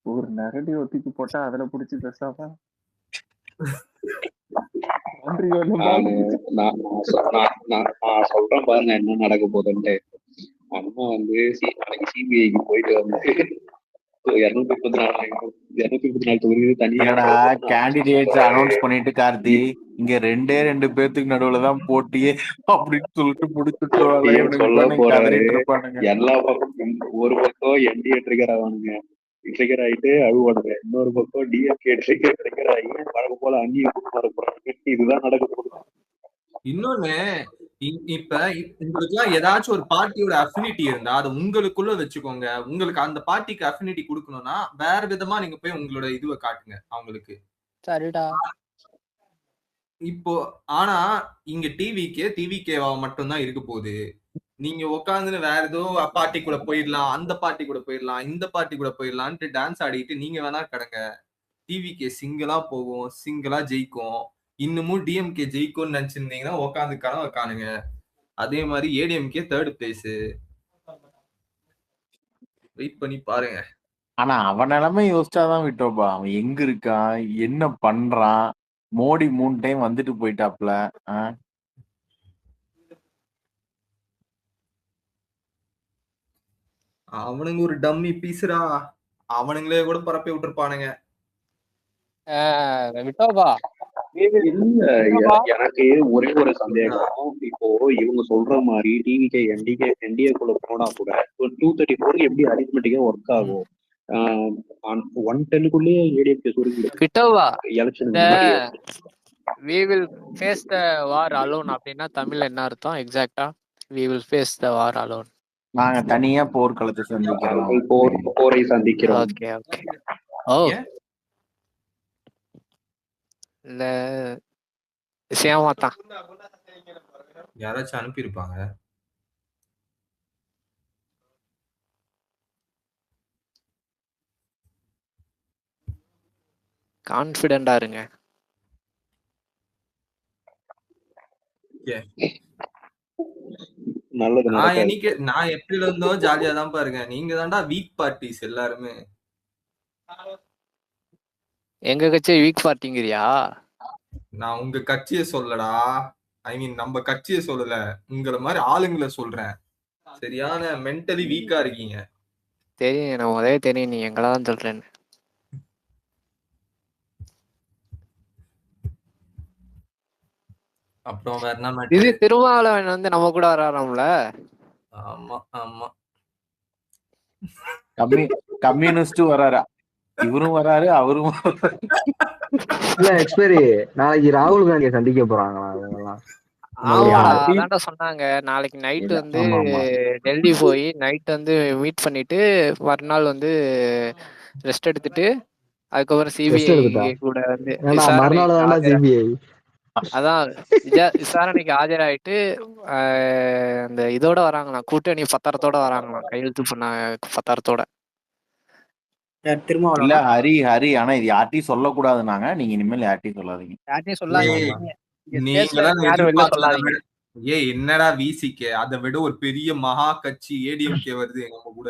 ஒரு நெகட்டிவ் தூக்கி போட்டா அதுல புடிச்சு பேசாம நான் சொல்றேன் பாருங்க என்ன நடக்க போகுதுன்ட்டு. அம்மா வந்து நாளைக்கு சிபிஐக்கு போயிட்டு வந்து 234 தொகுதி தனியா கேண்டிடேட்ஸ் அனௌன்ஸ் பண்ணிட்டு கார்த்தி இங்க 2 பேர்த்துக்கு நடுவுலதான் போட்டியே அப்படின்னு சொல்லிட்டு சொல்ல போறாரு. முடிச்சுட்டு இருப்பானுங்க. எல்லா பக்கம் ஒரு பக்கம் என்டிஏ ட்ரிகர் ஆவானுங்க, ட்ரிகர் ஆயிட்டு அழுவானுங்க. இன்னொரு பக்கம் டிஎம்கே ட்ரிகர் ஆகி வழக்கம் போல அந்நிய வர போறாங்க. இதுதான் நடக்க போகுது. இன்னொன்னு, இப்ப உங்களுக்கு ஏதாச்சும் ஒரு பார்ட்டியோட அஃபினிட்டி இருந்தா அது உங்களுக்குள்ள வச்சுக்கோங்க. உங்களுக்கு அந்த பார்ட்டிக்கு அஃபினிட்டி கொடுக்கணும்னா வேற விதமா நீங்க போய் உங்களோட இதுவை காட்டுங்க அவங்களுக்கு. சரிடா. இப்போ ஆனா இங்க டிவிகேவா மட்டும்தான் இருக்க போகுது. நீங்க உட்காந்துன்னு வேற ஏதோ பார்ட்டி கூட போயிடலாம், அந்த பார்ட்டி கூட போயிடலாம், இந்த பார்ட்டி கூட போயிடலான்ட்டு டான்ஸ் ஆடிட்டு நீங்க வேணா கிடங்க. டிவிகே சிங்கிளா போகும், சிங்கிளா ஜெயிக்கும். இன்னமும் டிஎம்கே ஜெயிக்கும்னு நினைச்சிருந்தீங்கன்னா உட்காந்து கனவை காணுங்க. அதே மாதிரி ஏடிஎம்கே 3rd பிளேஸ். வெயிட் பண்ணி பாருங்க. ஆனா அவன் நிலைமை யோசிச்சாதான் விட்டோப்பா. அவன் எங்க இருக்கான், என்ன பண்றான்? மோடி 3 டைம் வந்துட்டு போயிட்டாப்ல. அவனுங்க ஒரு டம்மி பீஸ்ரா. அவனுங்களே கூட பரப்பி விட்டுருப்பானுங்க. விட்டோபா இல்ல, எனக்கு ஒரே ஒரு சந்தேகம். இப்போ இவங்க சொல்ற மாதிரி டிவிகே என்டிஏக்குள்ள போனா கூட 234 எப்படி அரித்மெட்டிக்கா ஒர்க் ஆகும்? 110க்குள்ளேயே ஏடிஎம்கே சுருங்கி Vithoba election we will face the war alone அப்படின்னா தமிழ்ல என்ன அர்த்தம் எக்ஸாக்ட்டா? we will face the war alone. நாங்க தனியா போர்க்களத்தை சந்திக்கிறோம். போரை சந்திக்கிறோம். Okay okay. ஓ இல்ல விஷயமாத்தான் யாராச்சும் அனுப்பியிருப்பாங்க. கான்ஃபிடென்ட்டா இருங்க. நல்லது. நான் எப்படி இருந்தோ ஜாலியா தான் பாருங்க. நீங்க தான்டா வீக் பார்ட்டிஸ் எல்லாருமே. எங்க கட்சி வீக் பார்ட்டிங்கிறியா? நான் உங்க கட்சியை சொல்லடா, ஐ மீன் நம்ம கட்சியை சொல்லல, உங்களை மாதிரி ஆளுங்களை சொல்றேன். சரியான மென்டலி வீக்கா இருக்கீங்க. தெரியும், நான் முதலே தெரியும் நீ எங்களா தான் சொல்றேன்னு. அப்புறம் வேற என்ன இது திருமாவளவன் வந்து நம்ம கூட வராராம்ல. ஆமா ஆமா, கம்யூனிஸ்ட் வராரா? இவரும் வராரு அவரும் இல்ல எக்ஸ்பெரி நாளைக்கு ராகுல் காந்தியை சந்திக்க போறாங்களா? அதான்டா சொன்னாங்க. நாளைக்கு நைட் வந்து டெல்லி போய் நைட் வந்து மீட் பண்ணிட்டு மறுநாள் வந்து ரெஸ்ட் எடுத்துட்டு அதுக்கப்புறம் சிபிஐ கூட வந்து அதான் விசாரணைக்கு ஆஜராயிட்டு அந்த இதோட வராங்களாம், கூட்டணி பத்திரத்தோட வராங்களாம், கையெழுத்து பண்ண பத்திரத்தோட. இல்ல ஹரி ஆனா இது யார்ட்டையும் சொல்லக்கூடாதுனாங்க. நீங்க இனிமேல் யார்ட்டையும் சொல்லாதீங்க. யார்ட்டையும் சொல்லாதீங்க. என்னடா விசிகே, அதை விட ஒரு பெரிய மகா கட்சி ஏடிஎம்கே வருது நம்ம கூட.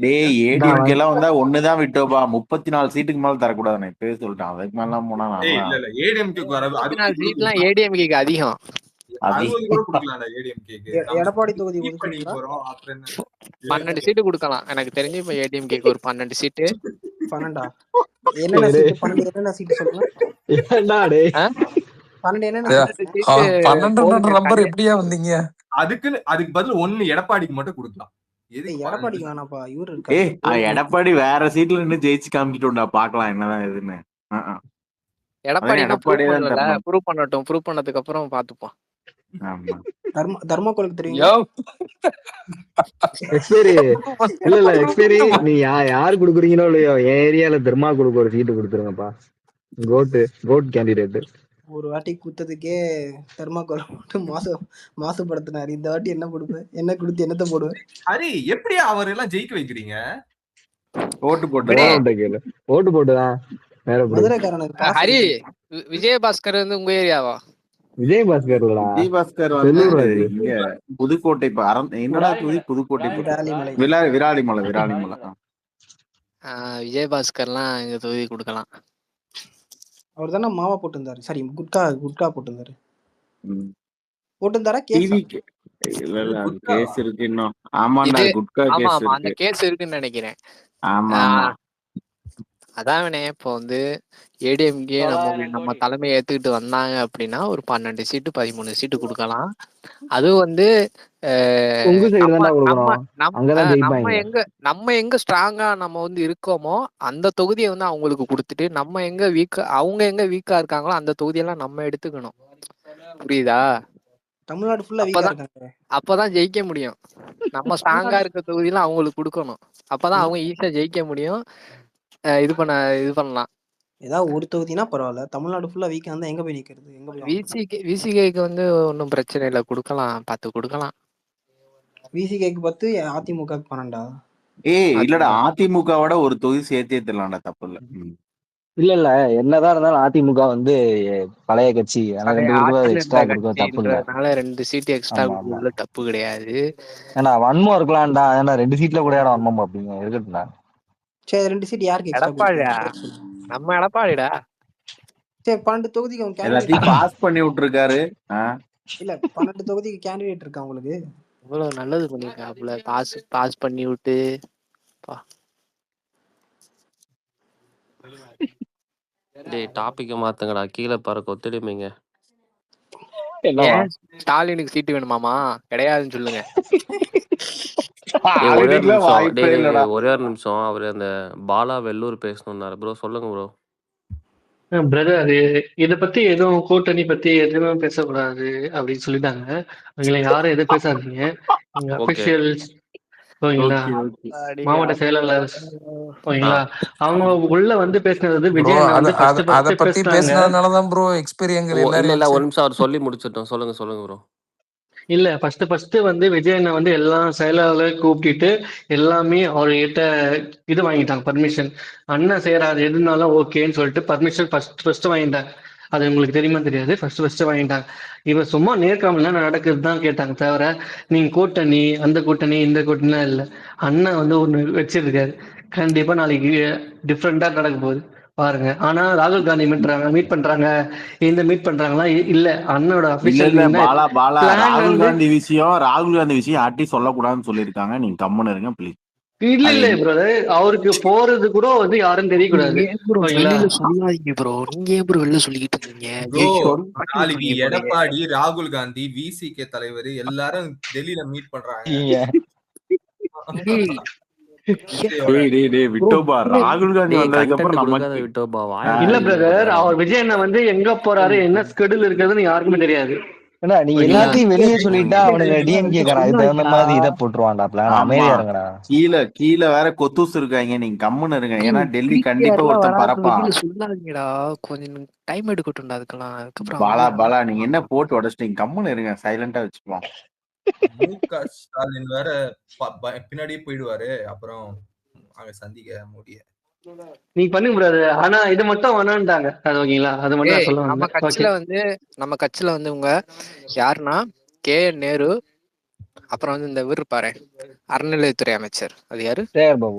டேய் ஏடிஎம்கே எல்லாம் வந்தா ஒண்ணுதான் விட்டோபா, 34 சீட்டுக்கு மேல தரக்கூடாது. நான் இப்பவே சொல்லிட்டேன். அதுக்கு மேல போனா இல்ல ஏடிஎம்கே வர 14 சீட்லாம் ஏடிஎம்கேக்கு அதிகம். 60 கூட கொடுக்கலாம்டா ஏடிஎம்கேக்கு. எடப்பாடி தொகுதி போறோம். அப்புறம் என்ன 12 சீட்டு கொடுக்கலாம் எனக்கு தெரிஞ்சு. இப்ப ஏடிஎம்கேக்கு ஒரு 12 சீட்டு. 12 என்னென்ன சீட்டு? 12 என்னென்ன சீட்டு சொல்லுங்க. ஏன்டா டேய் 12 என்னென்ன சீட்டு? 12 நம்பர் எப்படியா வந்தீங்க? அதுக்கு பதில் 1 எடப்பாடிக்கு மட்டும் கொடுக்கலாம். எடப்பாடிக்கு வேணாப்பா, இவரு இருக்காரு. எடப்பாடி வேற சீட்ல நின்னு ஜெயிச்சு காமிக்கிட்டோம்டா, பாக்கலாம் என்னதான் எதுன்னு. எடப்பாடி ப்ரூவ் பண்ணட்டும், ப்ரூவ் பண்ணதுக்கு அப்புறம் பாத்துப்போம். ஆமா தர்மாக்கோலுக்கு தெரியுங்களா? யோ எக்ஸ்பைரி இல்ல எக்ஸ்பைரி நீ யாரு குடுக்குறீங்களோ இல்லையோ என் ஏரியால தர்மாக்கோலுக்கு ஒரு சீட்டு கொடுத்துருங்கப்பா. Code candidate. ஒரு வாட்டி குத்ததுக்கே தர்மாக்கோல் போட்டு மாசுபடுத்தினாரு. இந்த வாட்டி என்ன கொடுப்பேன்? என்ன கொடுத்து என்னத்த போடுவேன்? ஹரி எப்படி அவர் எல்லாம் ஜெயிக்க வைக்கிறீங்க? ஓட்டு போட்டு விடே ஓட்டு கேளு. ஓட்டு போட்டுதான் வேற எப்படி? மதுரைக்காரனுக்கு பாசம் ஹரி இருக்கு. விஜயபாஸ்கர் வந்து உங்க ஏரியாவா? விஜயபாஸ்கர்லடா விஜயபாஸ்கர் வந்து செல்லூர்ல இருக்கு. இங்க புதுக்கோட்டை என்னடா தொகுதி? புதுக்கோட்டை விராலிமலை. விராலிமலை. விஜயபாஸ்கர்லாம் எங்க தொகுதி கொடுக்கலாம். அவர் தானே மாவா போட்டிருந்தாரு. சாரி, குட்கா போட்டிருந்தாரு. ம். போட்டிருந்தாரா? டிவி கேஸா? இல்ல அது கேஸ் இருக்கு இன்னும். ஆமாண்டா, இது குட்கா ஆமா கேஸ் ஆமா அந்த இருக்கு. கேஸ் இருக்குன்னு நினைக்கிறேன். ஆமா ஆமா. அதாவனே இப்போ வந்து ஏடிஎம்கே நம்ம தலைமையை ஏத்துக்கிட்டு வந்தாங்க அப்படின்னா ஒரு 12 சீட்டு 13 சீட்டு கொடுக்கலாம். அதுவும் வந்து உங்க சைடு நம்ம தான்டா நம்ம கொடுக்கணும். அங்கதான் ஜெயிப்பாங்க. நம்ம எங்க ஸ்ட்ராங்கா நம்ம வந்து இருக்கோமோ அந்த தொகுதியை வந்து அவங்களுக்கு கொடுத்துட்டு, நம்ம எங்க வீக்கா அவங்க எங்க வீக்கா இருக்காங்களோ அந்த தொகுதியெல்லாம் நம்ம எடுத்துக்கணும். புரியுதா? தமிழ்நாடு ஃபுல்லா வீக்கா இருக்காங்க. அப்பதான் ஜெயிக்க முடியும். நம்ம ஸ்ட்ராங்கா இருக்க தொகுதியெல்லாம் அவங்களுக்கு கொடுக்கணும். அப்பதான் அவங்க ஈஸியா ஜெயிக்க முடியும். இது பண்ணலாம். ஏதாவது ஒரு தொகுதினா பரவாயில்ல. தமிழ்நாடு ஃபுல்லா வீக்கா இருந்தா எங்க போய் நிக்கிறது? எங்க போய் விசிகேக்கு வந்து ஒன்றும் பிரச்சனை இல்லை, கொடுக்கலாம், 10 கொடுக்கலாம். விசிகேக்கு 10, அதிமுகக்கு 12. இல்லடா, அதிமுகவோட ஒரு தொகுதி சேர்த்தேலாம்டா, தப்பு இல்ல. இல்ல என்னதான் இருந்தாலும் அதிமுக வந்து பழைய கட்சி. எனக்கு 2 கொடுக்க எக்ஸ்ட்ரா கொடுக்க தப்பு இல்ல. 2 சீட்டு எக்ஸ்ட்ரா கொடுக்கறதுல தப்பு கிடையாது. ஏன்னா வன்மம் இருக்கலாம்டா. ஏன்னா 2 சீட்ல கூட இடம் வன்மம் அப்படிங்க இருக்கட்டும்டா. சரி, 2 சீட் யாருக்கு எடப்பாடிடா, நம்ம எடப்பாடிடா. சரி, 12 தொகுதிக்கு எல்லாத்தையும் பாஸ் பண்ணி விட்டுருக்காரு. இல்ல 12 தொகுதிக்கு கேண்டிடேட் இருக்கா உங்களுக்கு? இவ்வளவு நல்லது பண்ணிருக்காப்ல, பாஸ் பண்ணி விட்டு. டேய் டாபிக் மாத்துங்கடா, கீழே பாரு கொத்தடிமைங்க. ஸ்டாலினுக்கு சீட்டு வேணுமாமா? கிடையாதுன்னு சொல்லுங்க. ஒரே ஒரு நிமிஷம். அவரு அந்த பாலா வெள்ளூர் பேசணும்னாரு ப்ரோ. சொல்லுங்க ப்ரோ. பிரதர், இதை பத்தி எதுவும் கூட்டணி பத்தி எதுவும் பேசக்கூடாது அப்படின்னு சொல்லிட்டாங்க. அவங்களை யாரும் எதுவும் பேசாதீங்க. எங்க அபிஷியல்ஸ் ஓகேங்களா, மாவட்ட செயலாளர் ஓகேங்களா, அவங்க உள்ள வந்து பேசினது விஜய் வந்து அத பத்தி பேசினதுனாலதான் ப்ரோ எக்ஸ்பீரியன்ஸ் இல்ல ஒரு நிமிஷம் அவர் சொல்லி முடிச்சிட்டோம். சொல்லுங்க ப்ரோ. இல்ல ஃபர்ஸ்ட் வந்து விஜயனை வந்து எல்லா செயலாளர் கூப்பிட்டு எல்லாமே அவர்கிட்ட இது வாங்கிட்டாங்க, பர்மிஷன். அண்ணன் செய்யறாரு எதுனாலும் ஓகேன்னு சொல்லிட்டு பர்மிஷன் ஃபர்ஸ்ட் வாங்கிட்டாங்க. அது உங்களுக்கு தெரியுமா தெரியாது, ஃபர்ஸ்ட் வாங்கிட்டாங்க. இவன் சும்மா நேர்காமலாம் நடக்குது தான் கேட்டாங்க தவிர நீங்க கூட்டணி அந்த கூட்டணி இந்த கூட்டணிலாம் இல்லை. அண்ணன் வந்து ஒண்ணு வச்சிருக்காரு. கண்டிப்பா நாளைக்கு டிஃப்ரெண்டா நடக்க போகுது பாருங்க. ஆனா ராகுல் காந்தி மீட் பண்றாங்க, இந்த மீட் பண்றாங்களா? இல்ல, அண்ணனோட அபிஷியல் ராகுல் காந்தி விஷயம் யார்ட்டி சொல்லக்கூடாதுன்னு சொல்லிருக்காங்க. நீங்க கம்முன்னு இருங்க ப்ளீஸ். இல்ல பிரதர், அவருக்கு போறது கூட வந்து யாரும் தெரியக்கூடாது. சொல்லாதீங்க ப்ரோ. நீங்க ஏன் ப்ரோ வெளில சொல்லிக்கிட்டு இருக்கீங்க? நாளைக்கு எடப்பாடி, ராகுல் காந்தி, விசிகே தலைவர் எல்லாரும் டெல்லியில மீட் பண்றாங்க. ராகுல் காந்தி வந்ததுக்கு அப்புறம் இல்ல பிரதர், அவர் விஜயண்ணா வந்து எங்க போறாரு, என்ன ஸ்கெடியூல் இருக்குதுன்னு யாருக்குமே தெரியாது. நீ எல்லாத்தையும் வெளியே சொல்லிட்டா அவனுக்கு டிஎம்கே தகுந்த மாதிரி இதை போட்டுருவான்டா. பிளான் அமைதியா இருங்கடா. கீழே வேற கொத்தூஸ் இருக்காங்க. நீங்க கம்முன்னு இருங்க. ஏன்னா டெல்லி கண்டிப்பா ஒருத்தன் பரப்பான். சொல்லாதீங்கடா, கொஞ்சம் டைம் எடுக்கட்டும். அதுக்கெல்லாம் பாலா நீங்க என்ன போட்டு உடச்சிட்டீங்க? கம்முன்னு இருங்க, சைலண்டா வச்சுப்போம். முக ஸ்டாலின் வேற பின்னாடியே போயிடுவாரு. அப்புறம் அங்க சந்திக்க முடிய நீ பண்ணுங்க பிரதர். ஆனா இது மட்டும் வேணான்ட்டாங்க. அது ஓகேங்களா, அது மட்டும் சொல்ல நம்ம கட்சியில வந்து உங்க யாருன்னா KN நேரு, அப்புறம் வந்து இந்த இவர் இருப்பாரு அறநிலையத்துறை அமைச்சர், அது யாரு?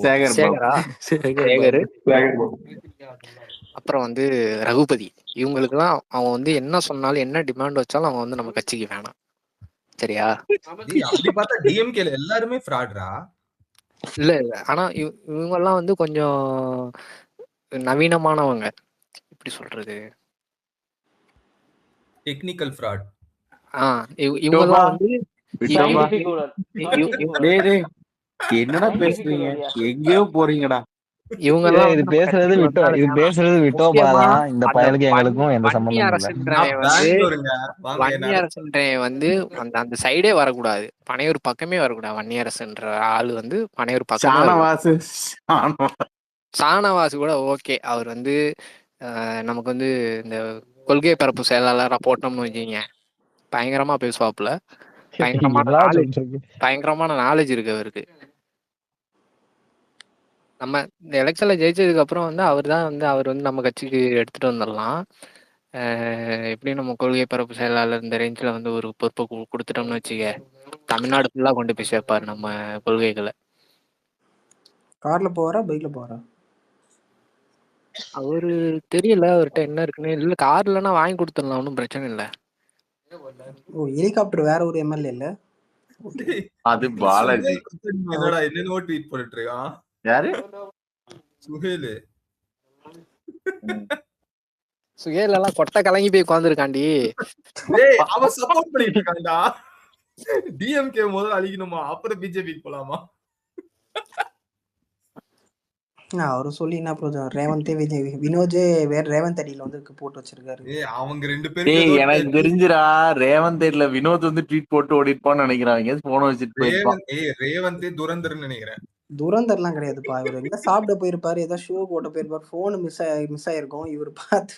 சேகர். அப்புறம் வந்து ரகுபதி. இவங்களுக்குலாம் அவன் வந்து என்ன சொன்னாலும் என்ன டிமாண்ட் வச்சாலும் அவங்க வந்து நம்ம கட்சிக்கு வேணாம். சரியா? அப்படி பார்த்தா டிஎம்கேல எல்லாருமே ஃப்ராட்ரா? இல்ல ஆனா இவங்க எல்லாம் வந்து கொஞ்சம் நவீனமானவங்க. எப்படி சொல்றது, டெக்னிக்கல் ஃப்ராட். இவங்கெல்லாம் வந்து என்னடா பேசுறீங்க? எங்கேயோ போறீங்கடா. இவங்க இது எல்லாம் இது வந்து நம்ம பேசுறது கட்சிக்கு விட்டோ இது வந்தாலுங்க. ஆனா பேசுறது விட்டோபா முக்கியமா தான். இந்த அந்த பயலுக்கு எங்களுக்கும் எந்த வன்னி சம்பந்தமும் இல்ல. அரசுன்றவன் வந்து பெங்களூருங்க வாங்க வன்னி என்ன அரசுன்றவன் வந்து அந்த அந்த சைடே வரக்கூடாது, பனையூர் பக்கமே வரக்கூடாது. வன்னி அரசுன்ற ஆளு வந்து பனையூர் பக்கமே வரக்கூடாது. ஷானவாஸ் சாணவாசு கூட ஓகே, அவர் வந்து நமக்கு வந்து இந்த கொள்கை பரப்பு செயலாளராக போட்டோம்னு வச்சுக்கிங்க, பயங்கரமா பேசுவாப்புல. என்னடா சொல்றீங்க? பயங்கரமான நாலேஜ் இருக்கு அவருக்கு. நம்ம இந்த எலெக்ஷன்ல ஜெயிச்சதுக்கு அப்புறம் வந்து அவர் வந்து நம்ம கட்சிக்கு எடுத்துட்டு வந்துடலாம். எப்படி நம்ம கொள்கை பரப்பு செயலாளர் இந்த ரேஞ்சில் வந்து ஒரு பொறுப்பை கொடுத்துட்டோம்னு வச்சுக்க, தமிழ்நாடு ஃபுல்லாக கொண்டு போய் சேர்ப்பார் நம்ம கொள்கைகளை. கார்ல போவாரா பைக்ல போவாரா? அவரு தெரியல அவர்கிட்ட என்ன இருக்குன்னு. இல்லை கார்லன்னா வாங்கி கொடுத்துடலாம், ஒன்றும் பிரச்சனை இல்லை. ஓ ஹெலிகாப்டர் வேற ஒரு எம்எல்ஏ இல்ல. அது பாலாஜி. என்னடா என்னென்னவோ ட்வீட் போட்டுட்டு இருக்கான். யாரு? சுஹேல். சுஹேல் எல்லாம் கொட்டை கலங்கி போய் உட்காந்துருக்காண்டி. டேய் அவன் சப்போர்ட் பண்ணிட்டு இருக்கான்டா. டிஎம்கே முதல்ல அழிக்கணுமா, அப்புறம் பிஜேபிக்கு போலாமா? அவரு சொல்லி என்ன பிரயோஜனம்? ரேவந்தே வினோஜே வேற ரேவந்த் அடியில வந்து போட்டு வச்சிருக்காரு. அவங்க ரெண்டு டேய் பேருக்கு எனக்கு தெரிஞ்சுடா, ரேவந்த் இல்ல வினோத் வந்து ட்வீட் போட்டு ஓடிப்பான்னு நினைக்கிறாங்க. போன வச்சுட்டு போயிருப்பான். ரேவந்தே துரந்தர்னு நினைக்கிறேன். துரந்தர்லாம் கிடையாதுப்பா. இவர் எங்க சாப்பிட போயிருப்பாரு, ஏதோ ஷோ போட்ட போயிருப்பாரு, போன் மிஸ் ஆயிருக்கும். இவர் பார்த்து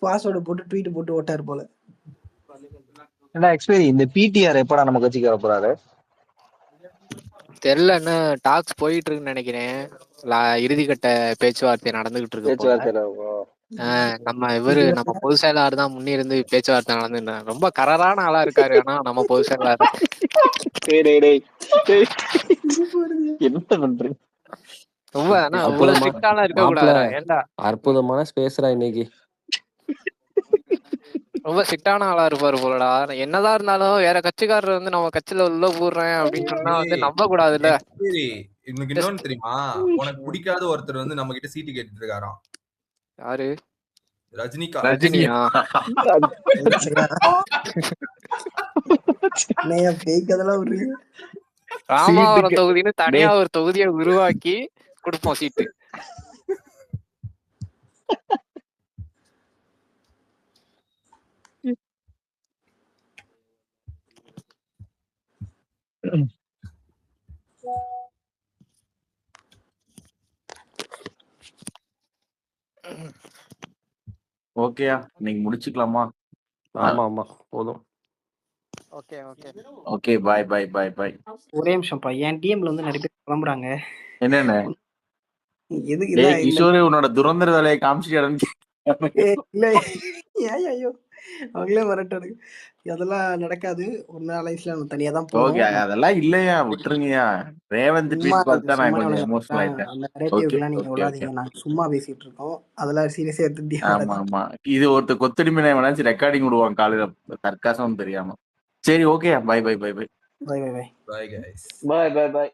பாஸ்வேர்டு போட்டு ட்வீட் போட்டு ஓட்டாரு போல. ஏன்டா எக்ஸ்பைரி இந்த பிடிஆர் எப்படா நம்ம கட்சிக்கு வர போறாரு? தெரியல, என்ன டாக்ஸ் போயிட்டு இருக்குன்னு நினைக்கிறேன். இறுதிக்கட்ட பேச்சுவார்த்தை நடந்துகிட்டு இருக்கு போல. நம்ம நம்ம பொதுச் செயலாளர் தான் முன்னிருந்து பேச்சுவார்த்தை நடந்து ரொம்ப கரரான ஆளா இருக்காரு. ஆனா நம்ம பொதுச் செயலாளர் என்ன பண்றீங்க? ரொம்ப இவ்வளவு ஸ்ட்ரிக்டாலாம் இருக்க கூடாதுடா. ஏன்டா அற்புதமான ஸ்பேஸ்டா இன்னைக்கு. ரொம்ப ஸ்ட்ரிக்டான ஆளா இருப்பாரு போலடா. என்னதான் இருந்தாலும் வேற கட்சிக்காரர் வந்து நம்ம கட்சியில உள்ள போடுறேன் அப்படின்னு சொன்னா வந்து நம்ப கூடாதுல்ல. சரி இன்னைக்கு இன்னொன்னு தெரியுமா, உனக்கு பிடிக்காத ஒருத்தர் வந்து நம்ம கிட்ட சீட்டு கேட்டுட்டு இருக்காராம். யாரு? ரஜினியா? ராமாவரம் தொகுதின்னு தனியா ஒரு தொகுதியை உருவாக்கி கொடுப்போம் சீட்டு. ஓகேயா, நீங்க முடிச்சுக்கலாமா? ஆமா ஆமா போதும். Okay okay okay bye bye bye bye. ஒரே நிமிஷம்ப்பா, என் டீம்ல வந்து நிறைய பேர் கிளம்புறாங்க. என்னென்ன கிஷோர் உன்னோட துரந்தர வேலையை காமிச்சிட்டு இல்ல ஐயோ அவங்களே வரட்டானுங்க. அதெல்லாம் நடக்காது. ஒரு நாள் லைஃப்ல நம்ம தனியா தான் ஓகே போவோம். அதெல்லாம் இல்லையா, விட்டுருங்கயா. ரேவந்த் ட்வீட் பார்த்தா நான் கொஞ்சம் எமோஷனல் ஆயிட்டேன். அந்த ஓகே நரேட்டிவ்லாம் நீங்க ஓகே விடாதீங்க. ஓகே. நாங்க சும்மா பேசிட்டு இருக்கோம். அதெல்லாம் சீரியஸா எடுத்துட்டே ஆமா வராதீங்க. ஆமா, இது ஒருத்தர் கொத்தடிமை வேணாச்சு ரெக்கார்டிங் விடுவான் காலையில, சர்க்காசம் தெரியாம. சரி okay, bye bye bye bye bye bye bye bye guys. Bye bye by.